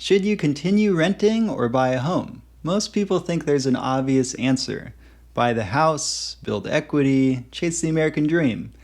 Should you continue renting or buy a home? Most people think there's an obvious answer. Buy the house, build equity, chase the American dream.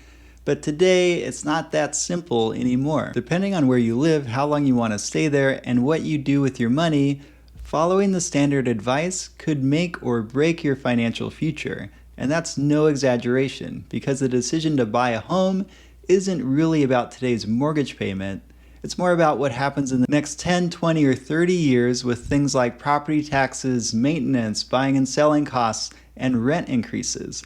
But today, it's not that simple anymore. Depending on where you live, how long you want to stay there, and what you do with your money, following the standard advice could make or break your financial future. And that's no exaggeration, because the decision to buy a home isn't really about today's mortgage payment. It's more about what happens in the next 10, 20, or 30 years with things like property taxes, maintenance, buying and selling costs, and rent increases.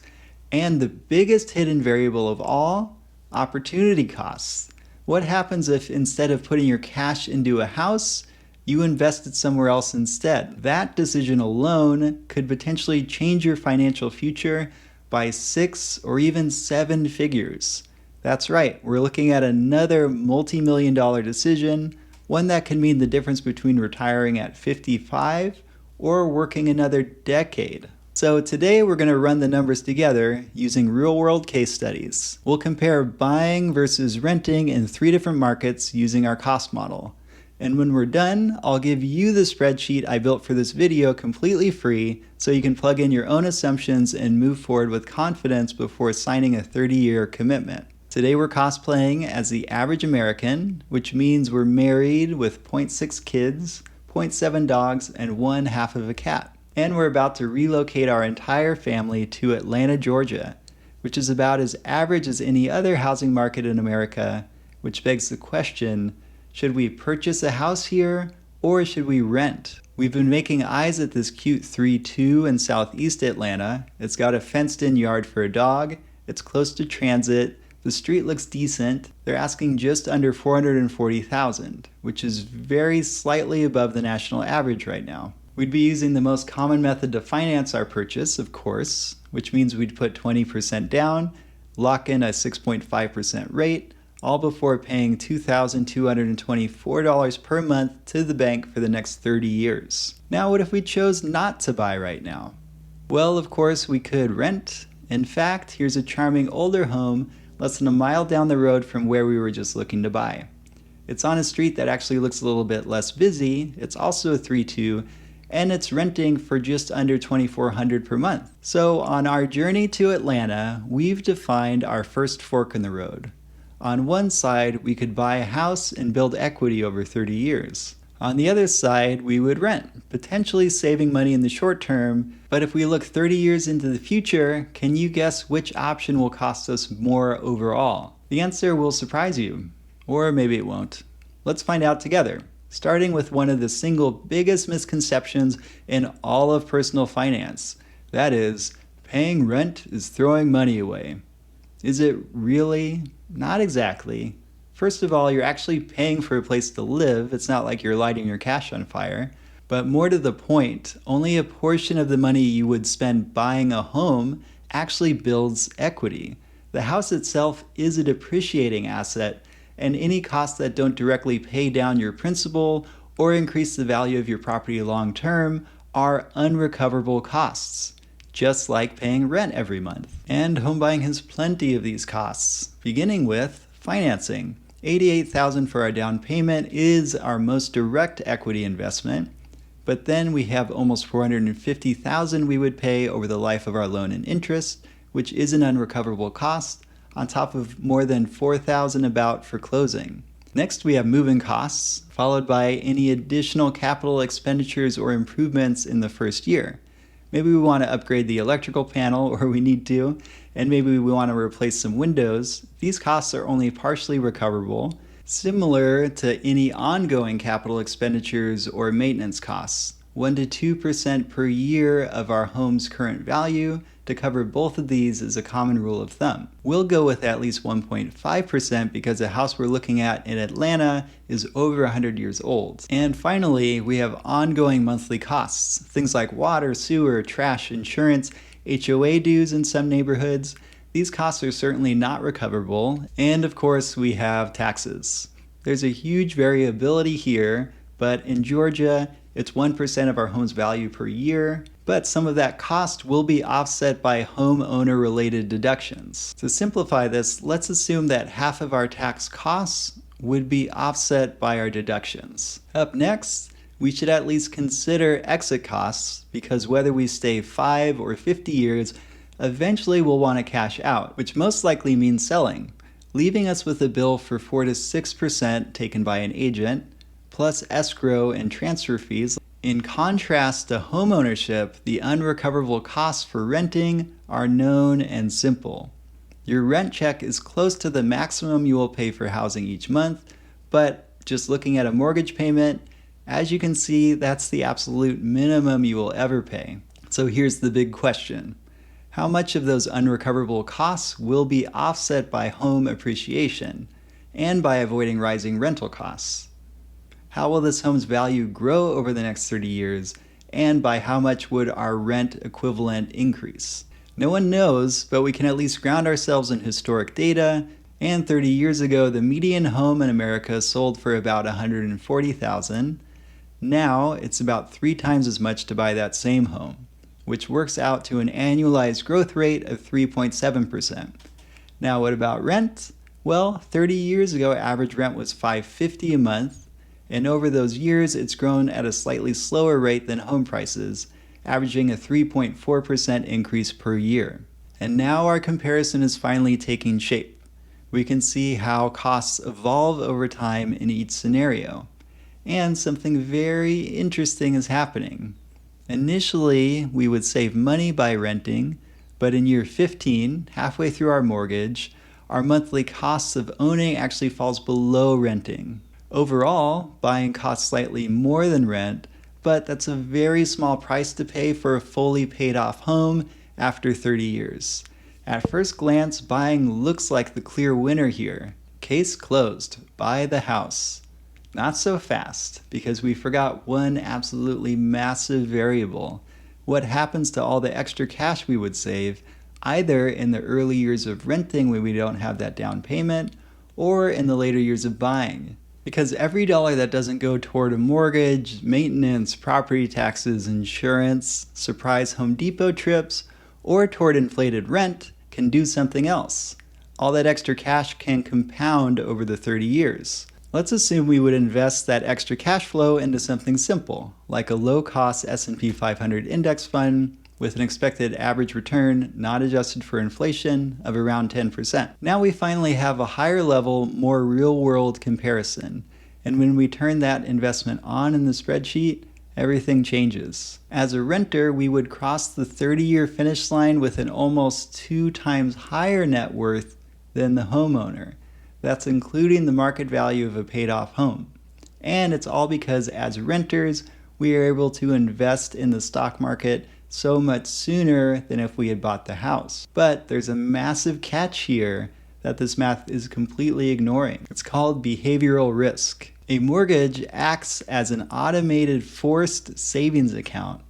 And the biggest hidden variable of all, opportunity costs. What happens if instead of putting your cash into a house, you invested somewhere else instead? That decision alone could potentially change your financial future by 6 or even 7 figures. That's right, we're looking at another multi-million-dollar decision, one that can mean the difference between retiring at 55 or working another decade. So today we're going to run the numbers together using real-world case studies. We'll compare buying versus renting in 3 different markets using our cost model. And when we're done, I'll give you the spreadsheet I built for this video completely free so you can plug in your own assumptions and move forward with confidence before signing a 30-year commitment. Today we're cosplaying as the average American, which means we're married with 0.6 kids, 0.7 dogs, and 1/2 of a cat. And we're about to relocate our entire family to Atlanta, Georgia, which is about as average as any other housing market in America, which begs the question, should we purchase a house here or should we rent? We've been making eyes at this cute 3-2 in southeast Atlanta. It's got a fenced-in yard for a dog, it's close to transit, the street looks decent. They're asking just under $440,000, which is very slightly above the national average right now. We'd be using the most common method to finance our purchase, of course, which means we'd put 20% down, lock in a 6.5% rate, all before paying $2,224 per month to the bank for the next 30 years. Now, what if we chose not to buy right now? Well, of course, we could rent. In fact, here's a charming older home less than a mile down the road from where we were just looking to buy. It's on a street that actually looks a little bit less busy. It's also a 3-2, and it's renting for just under $2,400 per month. So on our journey to Atlanta, we've defined our first fork in the road. On one side, we could buy a house and build equity over 30 years. On the other side, we would rent, potentially saving money in the short term. But if we look 30 years into the future, can you guess which option will cost us more overall? The answer will surprise you, or maybe it won't. Let's find out together, starting with one of the single biggest misconceptions in all of personal finance. That is, paying rent is throwing money away. Is it really? Not exactly. First of all, you're actually paying for a place to live. It's not like you're lighting your cash on fire. But more to the point, only a portion of the money you would spend buying a home actually builds equity. The house itself is a depreciating asset, and any costs that don't directly pay down your principal or increase the value of your property long term are unrecoverable costs, just like paying rent every month. And home buying has plenty of these costs, beginning with financing. $88,000 for our down payment is our most direct equity investment, but then we have almost $450,000 we would pay over the life of our loan and interest, which is an unrecoverable cost, on top of more than $4,000 about for closing. Next, we have moving costs, followed by any additional capital expenditures or improvements in the first year. Maybe we want to upgrade the electrical panel, or we need to, and maybe we want to replace some windows. These costs are only partially recoverable, similar to any ongoing capital expenditures or maintenance costs. 1 to 2% per year of our home's current value. To cover both of these is a common rule of thumb. We'll go with at least 1.5% because the house we're looking at in Atlanta is over 100 years old. And finally, we have ongoing monthly costs, things like water, sewer, trash, insurance, HOA dues in some neighborhoods. These costs are certainly not recoverable. And of course, we have taxes. There's a huge variability here, but in Georgia, it's 1% of our home's value per year, but some of that cost will be offset by homeowner-related deductions. To simplify this, let's assume that half of our tax costs would be offset by our deductions. Up next, we should at least consider exit costs, because whether we stay 5 or 50 years, eventually we'll want to cash out, which most likely means selling, leaving us with a bill for 4 to 6% taken by an agent, plus escrow and transfer fees. In contrast to homeownership, the unrecoverable costs for renting are known and simple. Your rent check is close to the maximum you will pay for housing each month, but just looking at a mortgage payment, as you can see, that's the absolute minimum you will ever pay. So here's the big question. How much of those unrecoverable costs will be offset by home appreciation and by avoiding rising rental costs? How will this home's value grow over the next 30 years, and by how much would our rent equivalent increase? No one knows, but we can at least ground ourselves in historic data, and 30 years ago, the median home in America sold for about $140,000. Now, it's about 3 times as much to buy that same home, which works out to an annualized growth rate of 3.7%. Now, what about rent? Well, 30 years ago, average rent was $550 a month, and over those years, it's grown at a slightly slower rate than home prices, averaging a 3.4% increase per year. And now our comparison is finally taking shape. We can see how costs evolve over time in each scenario. And something very interesting is happening. Initially, we would save money by renting, but in year 15, halfway through our mortgage, our monthly costs of owning actually falls below renting. Overall, buying costs slightly more than rent, but that's a very small price to pay for a fully paid off home after 30 years. At first glance, buying looks like the clear winner here. Case closed. Buy the house. Not so fast, because we forgot one absolutely massive variable. What happens to all the extra cash we would save, either in the early years of renting when we don't have that down payment, or in the later years of buying? Because every dollar that doesn't go toward a mortgage, maintenance, property taxes, insurance, surprise Home Depot trips, or toward inflated rent can do something else. All that extra cash can compound over the 30 years. Let's assume we would invest that extra cash flow into something simple, like a low-cost S&P 500 index fund with an expected average return, not adjusted for inflation, of around 10%. Now we finally have a higher level, more real-world comparison. And when we turn that investment on in the spreadsheet, everything changes. As a renter, we would cross the 30-year finish line with an almost 2 times higher net worth than the homeowner. That's including the market value of a paid-off home. And it's all because as renters, we are able to invest in the stock market so much sooner than if we had bought the house. But there's a massive catch here that this math is completely ignoring. It's called behavioral risk. A mortgage acts as an automated forced savings account.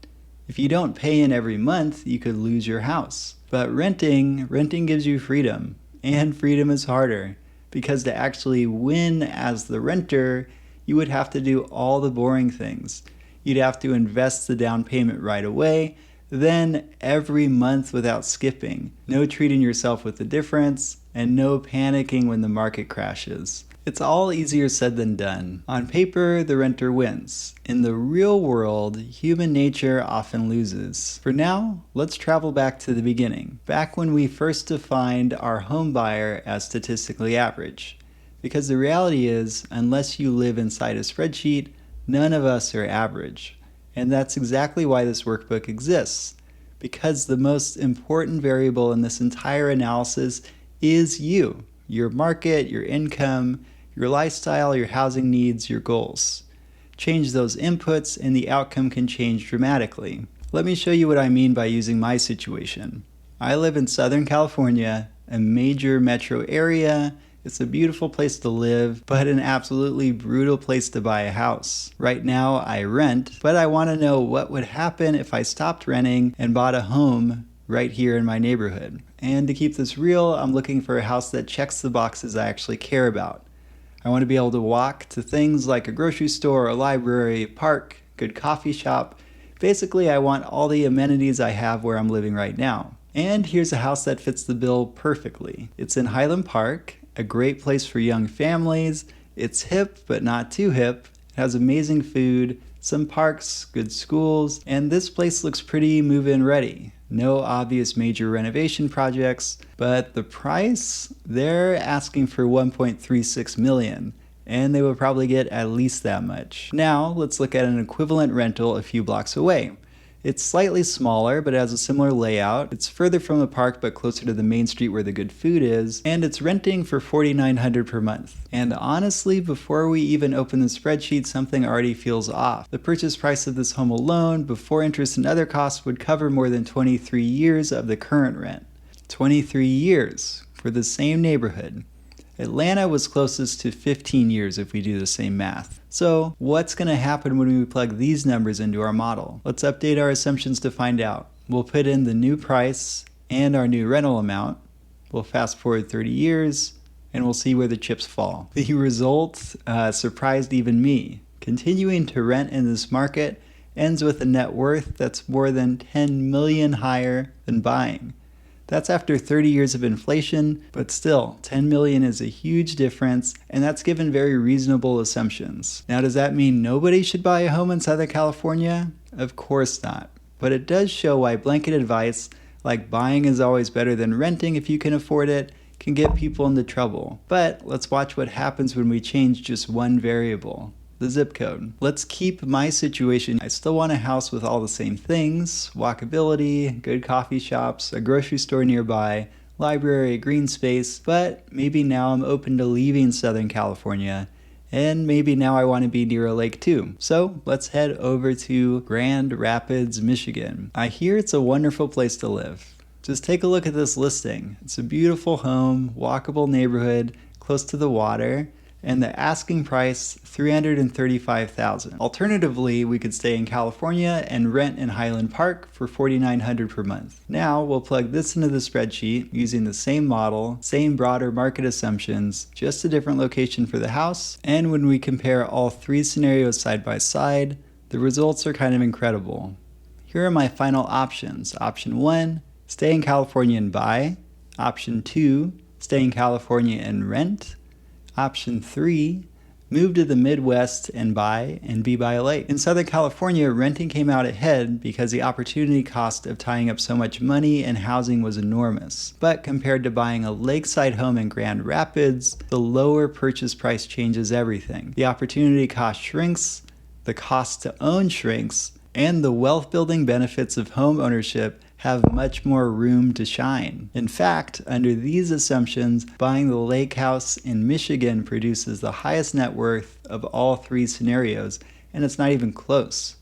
If you don't pay in every month, you could lose your house. But renting gives you freedom, and freedom is harder, because to actually win as the renter, you would have to do all the boring things. You'd have to invest the down payment right away, then every month without skipping. No treating yourself with the difference, and no panicking when the market crashes. It's all easier said than done. On paper, the renter wins. In the real world, human nature often loses. For now, let's travel back to the beginning, back when we first defined our home buyer as statistically average. Because the reality is, unless you live inside a spreadsheet, none of us are average. And that's exactly why this workbook exists. Because the most important variable in this entire analysis is you, your market, your income, your lifestyle, your housing needs, your goals. Change those inputs and the outcome can change dramatically. Let me show you what I mean by using my situation. I live in Southern California, a major metro area. It's a beautiful place to live, but an absolutely brutal place to buy a house. Right now I rent, but I want to know what would happen if I stopped renting and bought a home right here in my neighborhood. And to keep this real, I'm looking for a house that checks the boxes I actually care about. I want to be able to walk to things like a grocery store, a library, a park, good coffee shop. Basically, I want all the amenities I have where I'm living right now. And here's a house that fits the bill perfectly. It's in Highland Park, a great place for young families. It's hip, but not too hip. It has amazing food, some parks, good schools, and this place looks pretty move-in ready. No obvious major renovation projects, but the price, they're asking for $1.36 million, and they would probably get at least that much. Now, let's look at an equivalent rental a few blocks away. It's slightly smaller, but it has a similar layout. It's further from the park, but closer to the main street where the good food is, and it's renting for $4,900 per month. And honestly, before we even open the spreadsheet, something already feels off. The purchase price of this home alone, before interest and other costs, would cover more than 23 years of the current rent. 23 years for the same neighborhood. Atlanta was closest to 15 years if we do the same math. So what's going to happen when we plug these numbers into our model? Let's update our assumptions to find out. We'll put in the new price and our new rental amount. We'll fast forward 30 years and we'll see where the chips fall. The result surprised even me. Continuing to rent in this market ends with a net worth that's more than 10 million higher than buying. That's after 30 years of inflation, but still, 10 million is a huge difference, and that's given very reasonable assumptions. Now, does that mean nobody should buy a home in Southern California? Of course not. But it does show why blanket advice, like buying is always better than renting if you can afford it, can get people into trouble. But let's watch what happens when we change just one variable. The zip code. Let's keep my situation. I still want a house with all the same things: walkability, good coffee shops, a grocery store nearby, library, green space, but maybe now I'm open to leaving Southern California, and maybe now I want to be near a lake too. So let's head over to Grand Rapids, Michigan. I hear it's a wonderful place to live. Just take a look at this listing. It's a beautiful home, walkable neighborhood, close to the water, and the asking price, $335,000. Alternatively, we could stay in California and rent in Highland Park for $4,900 per month. Now we'll plug this into the spreadsheet using the same model, same broader market assumptions, just a different location for the house. And when we compare all three scenarios side by side, the results are kind of incredible. Here are my final options. Option 1, stay in California and buy. Option 2, stay in California and rent. Option 3, move to the Midwest and buy and be by a lake. In Southern California, renting came out ahead because the opportunity cost of tying up so much money and housing was enormous. But compared to buying a lakeside home in Grand Rapids, the lower purchase price changes everything. The opportunity cost shrinks, the cost to own shrinks, and the wealth building benefits of home ownership have much more room to shine. In fact, under these assumptions, buying the lake house in Michigan produces the highest net worth of all three scenarios, and it's not even close.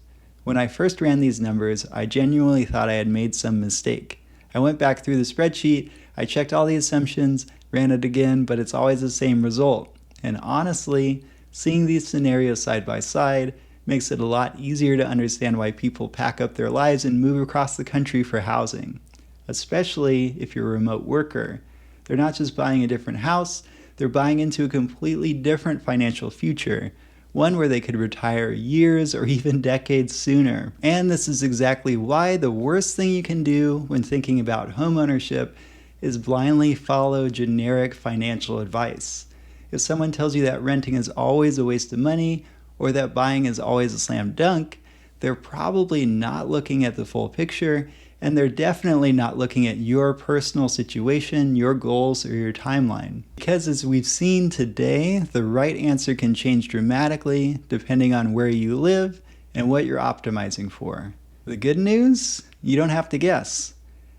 When I first ran these numbers, I genuinely thought I had made some mistake. I went back through the spreadsheet, I checked all the assumptions, ran it again, but it's always the same result. And honestly, seeing these scenarios side by side makes it a lot easier to understand why people pack up their lives and move across the country for housing. Especially if you're a remote worker. They're not just buying a different house, they're buying into a completely different financial future, one where they could retire years or even decades sooner. And this is exactly why the worst thing you can do when thinking about homeownership is blindly follow generic financial advice. If someone tells you that renting is always a waste of money, or that buying is always a slam dunk, they're probably not looking at the full picture, and they're definitely not looking at your personal situation, your goals, or your timeline. Because as we've seen today, the right answer can change dramatically depending on where you live and what you're optimizing for. The good news? You don't have to guess.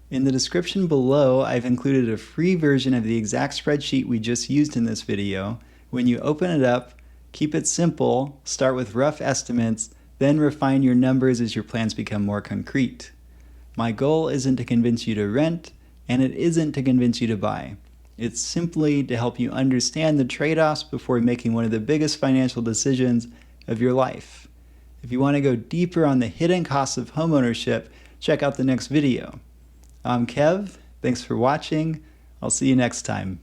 In the description below, I've included a free version of the exact spreadsheet we just used in this video. When you open it up, keep it simple, start with rough estimates, then refine your numbers as your plans become more concrete. My goal isn't to convince you to rent, and it isn't to convince you to buy. It's simply to help you understand the trade-offs before making one of the biggest financial decisions of your life. If you want to go deeper on the hidden costs of homeownership, check out the next video. I'm Kev, thanks for watching, I'll see you next time.